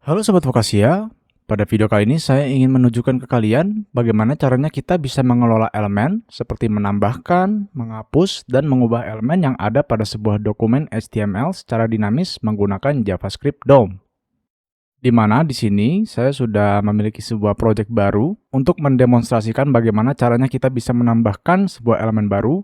Halo Sobat Vokasia, pada video kali ini saya ingin menunjukkan ke kalian bagaimana caranya kita bisa mengelola elemen seperti menambahkan, menghapus, dan mengubah elemen yang ada pada sebuah dokumen HTML secara dinamis menggunakan JavaScript DOM. Di mana di sini saya sudah memiliki sebuah project baru untuk mendemonstrasikan bagaimana caranya kita bisa menambahkan sebuah elemen baru,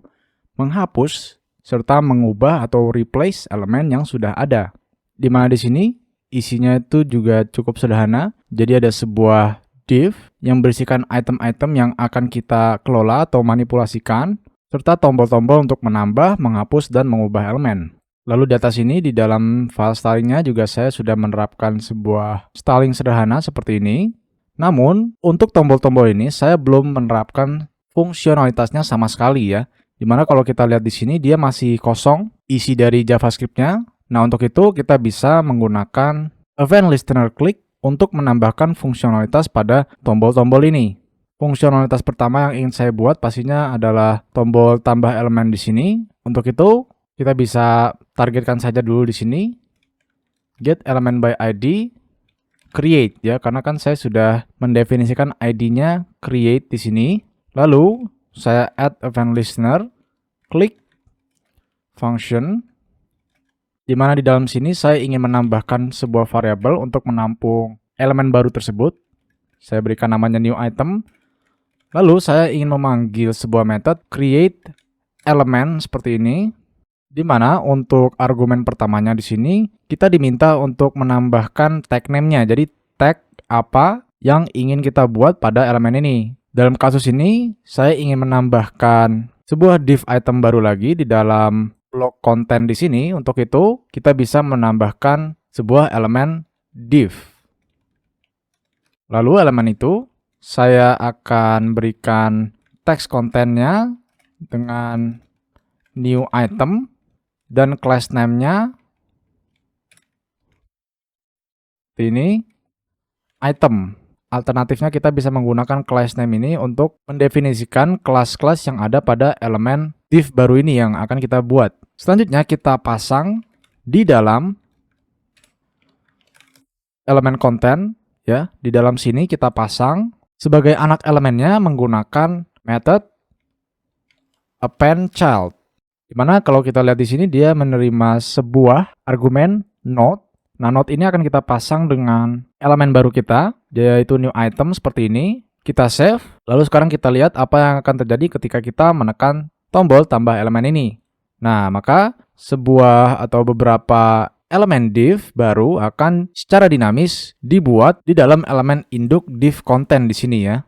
menghapus, serta mengubah atau replace elemen yang sudah ada. Di mana di sini isinya itu juga cukup sederhana. Jadi ada sebuah div yang berisikan item-item yang akan kita kelola atau manipulasikan, serta tombol-tombol untuk menambah, menghapus, dan mengubah elemen. Lalu di atas ini di dalam file stylingnya juga saya sudah menerapkan sebuah styling sederhana seperti ini. Namun untuk tombol-tombol ini saya belum menerapkan fungsionalitasnya sama sekali ya. Dimana kalau kita lihat di sini dia masih kosong isi dari JavaScript-nya. Nah, untuk itu kita bisa menggunakan event listener click untuk menambahkan fungsionalitas pada tombol-tombol ini. Fungsionalitas pertama yang ingin saya buat pastinya adalah tombol tambah elemen di sini. Untuk itu, kita bisa targetkan saja dulu di sini. Get element by ID, create ya, karena kan saya sudah mendefinisikan ID-nya create di sini. Lalu, saya add event listener, klik function, di mana di dalam sini saya ingin menambahkan sebuah variabel untuk menampung elemen baru tersebut. Saya berikan namanya new item. Lalu saya ingin memanggil sebuah method create element seperti ini, di mana untuk argumen pertamanya di sini kita diminta untuk menambahkan tag name-nya. Jadi tag apa yang ingin kita buat pada elemen ini. Dalam kasus ini saya ingin menambahkan sebuah div item baru lagi di dalam blok konten di sini. Untuk itu kita bisa menambahkan sebuah elemen div. Lalu elemen itu saya akan berikan teks kontennya dengan new item dan class name-nya ini item. Alternatifnya kita bisa menggunakan class name ini untuk mendefinisikan kelas-kelas yang ada pada elemen div baru ini yang akan kita buat. Selanjutnya kita pasang di dalam elemen konten ya. Di dalam sini kita pasang sebagai anak elemennya menggunakan method append child. Dimana kalau kita lihat di sini dia menerima sebuah argumen node. Nah, node ini akan kita pasang dengan elemen baru kita, yaitu new item seperti ini. Kita save, lalu sekarang kita lihat apa yang akan terjadi ketika kita menekan tombol tambah elemen ini. Nah, maka sebuah atau beberapa elemen div baru akan secara dinamis dibuat di dalam elemen induk div content di sini ya.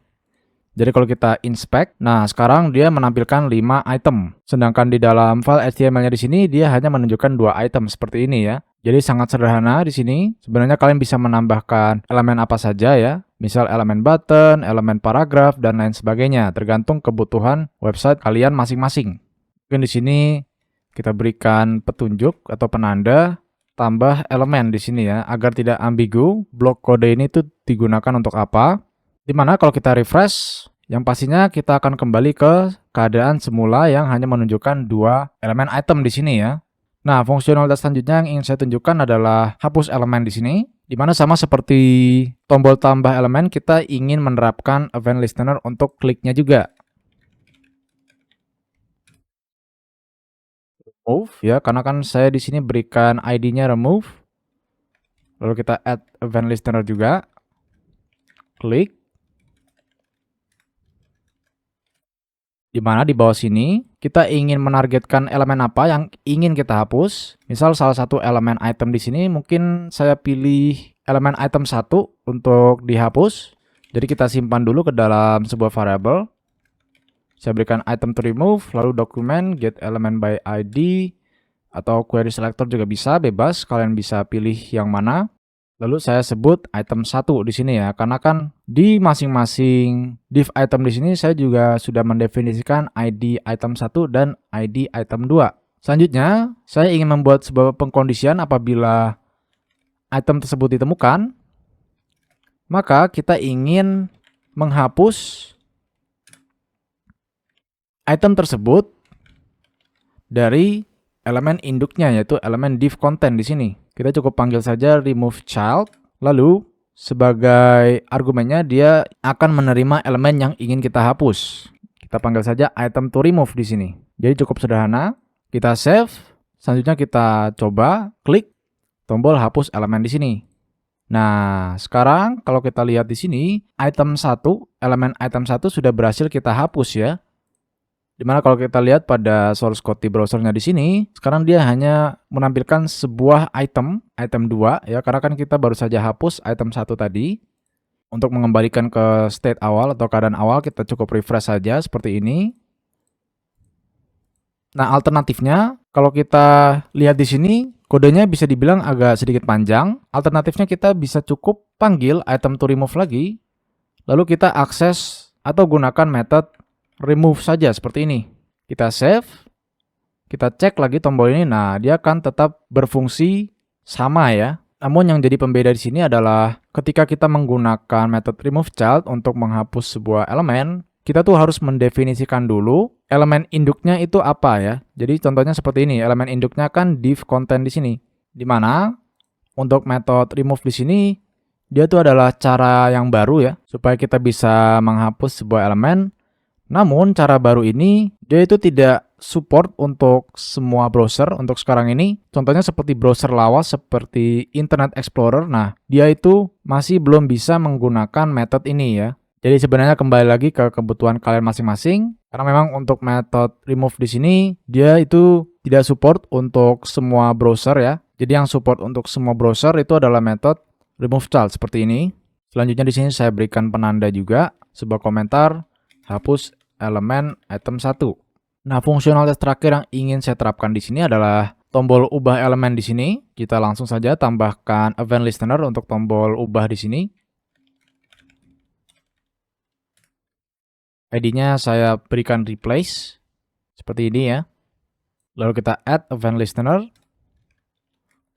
Jadi kalau kita inspect, nah sekarang dia menampilkan 5 item. Sedangkan di dalam file HTML-nya di sini dia hanya menunjukkan 2 item seperti ini ya. Jadi sangat sederhana di sini. Sebenarnya kalian bisa menambahkan elemen apa saja ya. Misal elemen button, elemen paragraf, dan lain sebagainya. Tergantung kebutuhan website kalian masing-masing. Mungkin di sini kita berikan petunjuk atau penanda tambah elemen di sini ya. Agar tidak ambigu, blok kode ini tuh digunakan untuk apa. Dimana kalau kita refresh, yang pastinya kita akan kembali ke keadaan semula yang hanya menunjukkan 2 elemen item di sini ya. Nah, fungsionalitas selanjutnya yang ingin saya tunjukkan adalah hapus elemen di sini, dimana sama seperti tombol tambah elemen kita ingin menerapkan event listener untuk kliknya juga. Remove ya, karena kan saya di sini berikan ID-nya remove. Lalu kita add event listener juga. Klik. Di mana di bawah sini kita ingin menargetkan elemen apa yang ingin kita hapus. Misal salah satu elemen item di sini mungkin saya pilih elemen item 1 untuk dihapus. Jadi kita simpan dulu ke dalam sebuah variabel. Saya berikan item to remove, lalu dokumen get element by ID atau query selector juga bisa, bebas kalian bisa pilih yang mana. Lalu saya sebut item 1 di sini ya, karena kan di masing-masing div item di sini saya juga sudah mendefinisikan ID item 1 dan ID item 2. Selanjutnya, saya ingin membuat sebuah pengkondisian apabila item tersebut ditemukan, maka kita ingin menghapus item tersebut dari elemen induknya, yaitu elemen div content di sini. Kita cukup panggil saja remove child. Lalu sebagai argumennya dia akan menerima elemen yang ingin kita hapus. Kita panggil saja item to remove di sini. Jadi cukup sederhana. Kita save. Selanjutnya kita coba klik tombol hapus elemen di sini. Nah, sekarang kalau kita lihat di sini, elemen item 1 sudah berhasil kita hapus ya. Dimana kalau kita lihat pada source code di browsernya di sini, sekarang dia hanya menampilkan sebuah item 2 ya, karena kan kita baru saja hapus item 1 tadi. Untuk mengembalikan ke state awal atau keadaan awal, kita cukup refresh saja seperti ini. Nah, alternatifnya kalau kita lihat di sini, kodenya bisa dibilang agak sedikit panjang. Alternatifnya kita bisa cukup panggil item to remove lagi, lalu kita akses atau gunakan method remove saja seperti ini. Kita save, kita cek lagi tombol ini, nah dia akan tetap berfungsi sama ya. Namun yang jadi pembeda di sini adalah ketika kita menggunakan method remove child untuk menghapus sebuah elemen, kita tuh harus mendefinisikan dulu elemen induknya itu apa ya. Jadi contohnya seperti ini, elemen induknya kan div content di sini. Dimana untuk method remove di sini dia tuh adalah cara yang baru ya, supaya kita bisa menghapus sebuah elemen. Namun cara baru ini dia itu tidak support untuk semua browser untuk sekarang ini. Contohnya seperti browser lawas seperti Internet Explorer. Nah, dia itu masih belum bisa menggunakan method ini ya. Jadi sebenarnya kembali lagi ke kebutuhan kalian masing-masing. Karena memang untuk method remove di sini dia itu tidak support untuk semua browser ya. Jadi yang support untuk semua browser itu adalah method remove child seperti ini. Selanjutnya di sini saya berikan penanda juga sebuah komentar hapus elemen item 1. Nah, fungsionalitas terakhir yang ingin saya terapkan di sini adalah tombol ubah elemen di sini. Kita langsung saja tambahkan event listener untuk tombol ubah di sini. ID-nya saya berikan replace seperti ini ya. Lalu kita add event listener.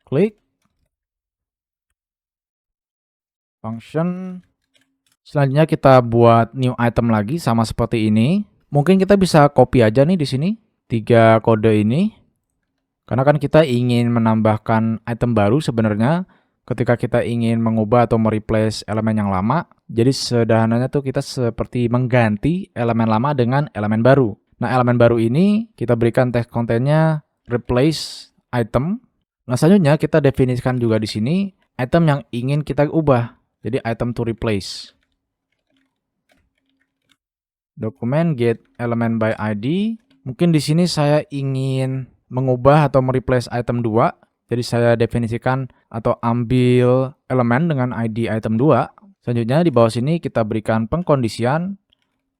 Klik function. Selanjutnya kita buat new item lagi sama seperti ini. Mungkin kita bisa copy aja nih di sini 3 kode ini. Karena kan kita ingin menambahkan item baru sebenarnya ketika kita ingin mengubah atau mereplace elemen yang lama. Jadi sederhananya tuh kita seperti mengganti elemen lama dengan elemen baru. Nah, elemen baru ini kita berikan teks kontennya replace item. Nah, selanjutnya kita definisikan juga di sini item yang ingin kita ubah. Jadi item to replace. Dokumen get element by ID. Mungkin di sini saya ingin mengubah atau mereplace item 2. Jadi saya definisikan atau ambil elemen dengan ID item 2. Selanjutnya di bawah sini kita berikan pengkondisian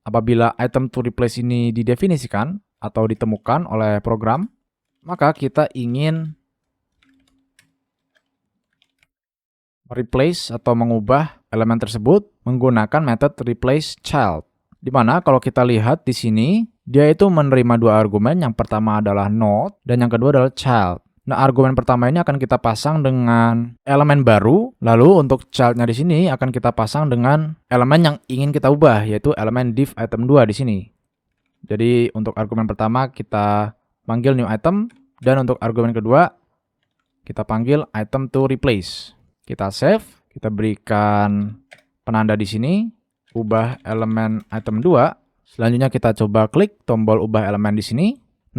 apabila item to replace ini didefinisikan atau ditemukan oleh program, maka kita ingin mereplace atau mengubah elemen tersebut menggunakan method replace child. Dimana kalau kita lihat di sini, dia itu menerima 2 argumen. Yang pertama adalah node dan yang kedua adalah child. Nah, argumen pertama ini akan kita pasang dengan elemen baru, lalu untuk childnya di sini akan kita pasang dengan elemen yang ingin kita ubah, yaitu elemen div item 2 di sini. Jadi untuk argumen pertama kita panggil new item, dan untuk argumen kedua kita panggil item to replace. Kita save, kita berikan penanda di sini, ubah elemen item 2. Selanjutnya kita coba klik tombol ubah elemen di sini.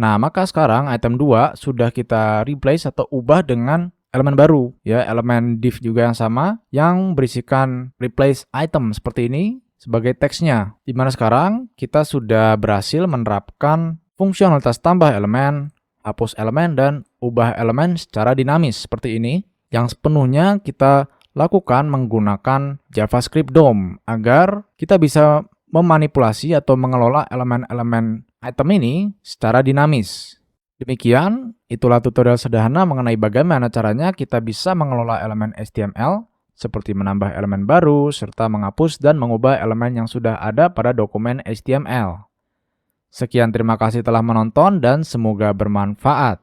Nah, maka sekarang item 2 sudah kita replace atau ubah dengan elemen baru ya, elemen div juga yang sama yang berisikan replace item seperti ini sebagai teksnya. Dimana sekarang kita sudah berhasil menerapkan fungsionalitas tambah elemen, hapus elemen, dan ubah elemen secara dinamis seperti ini yang sepenuhnya kita lakukan menggunakan JavaScript DOM agar kita bisa memanipulasi atau mengelola elemen-elemen item ini secara dinamis. Demikian, itulah tutorial sederhana mengenai bagaimana caranya kita bisa mengelola elemen HTML seperti menambah elemen baru serta menghapus dan mengubah elemen yang sudah ada pada dokumen HTML. Sekian, terima kasih telah menonton dan semoga bermanfaat.